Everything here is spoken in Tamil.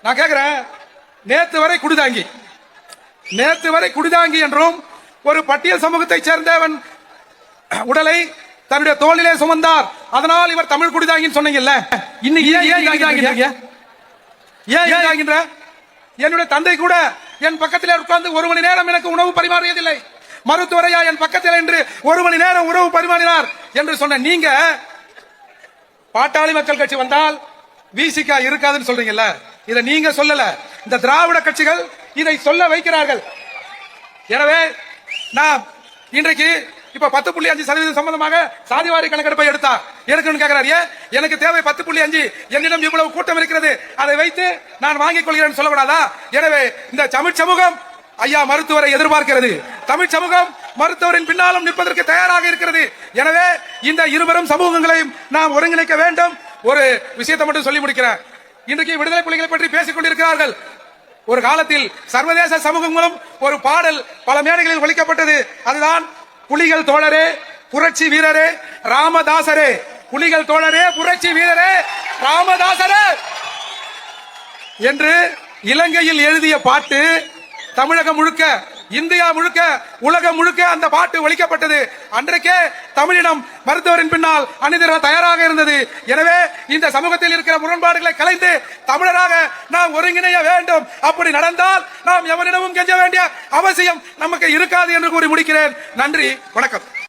நான் கேக்குறேன், நேத்து வரை குடிதாங்கி என்றும் ஒரு பட்டியல் சமூகத்தை சேர்ந்தவன் உடலை தன்னுடைய தோளிலே சுமந்தார், அதனால் இவர் தமிழ் குடிதாங்கின்னு சொன்னீங்கல்ல, இன்னைக்கு ஏன் என்னுடைய தந்தை கூட என் பக்கத்தில் உட்கார்ந்து 1 மணி நேரம் எனக்கு உணவு பரிமாறியதில்லை, மருத்துவரையா என் பக்கத்தில் என்று 1 மணி நேரம் உணவு பரிமாறினார் என்று சொன்ன நீங்க பாட்டாளி மக்கள் கட்சி வந்தால் விசிகா இருக்காதுன்னு சொல்றீங்கல்ல, இதை நீங்க சொல்லல, இந்த திராவிட கட்சிகள் இதை சொல்ல வைக்கிறார்கள். எனவே நான் இன்றைக்கு இப்ப 10.5% சம்பந்தமாக சாதிவாரி கணக்கெடுப்பை எடுக்கணும்னு கேட்கிறார். எனக்கு தேவை 10.5, என்னிடம் இவ்வளவு கூட்டம் இருக்கிறது, அதை வைத்து நான் வாங்கிக் கொள்கிறேன் சொல்லக்கூடாதா? எனவே இந்த தமிழ் சமூகம் ஐயா மருத்துவரை எதிர்பார்க்கிறது, தமிழ் சமூகம் மருத்துவரின் பின்னாலும் நிற்பதற்கு தயாராக இருக்கிறது. எனவே இந்த இருவரும் சமூகங்களையும் நாம் ஒருங்கிணைக்க வேண்டும். ஒரு விஷயத்தை மட்டும் சொல்லி முடிக்கிறேன். இன்றைக்கு விடுதலை புலிகளை பற்றி பேசிக் கொண்டிருக்கிறார்கள். ஒரு காலத்தில் சர்வதேச சமூகங்களும் ஒரு பாடல் பல மேடைகளில் ஒலிக்கப்பட்டது. அதுதான் புலிகள் தோழரே, புரட்சி வீரரே, ராமதாசரே. புலிகள் தோழரே, புரட்சி வீரரே, ராமதாசரே என்று இலங்கையில் எழுதிய பாட்டு தமிழகம் முழுக்க, இந்தியா முழுக்க, உலகம் முழுக்க அந்த பாட்டு ஒலிக்கப்பட்டது. அன்றைக்கே தமிழினம் மருத்துவரின் பின்னால் அணிதிர தயாராக இருந்தது. எனவே இந்த சமூகத்தில் இருக்கிற முரண்பாடுகளை கலைந்து தமிழராக நாம் ஒருங்கிணைய வேண்டும். அப்படி நடந்தால் நாம் எவரிடமும் கெஞ்ச வேண்டிய அவசியம் நமக்கு இருக்காது என்று கூறி முடிக்கிறேன். நன்றி, வணக்கம்.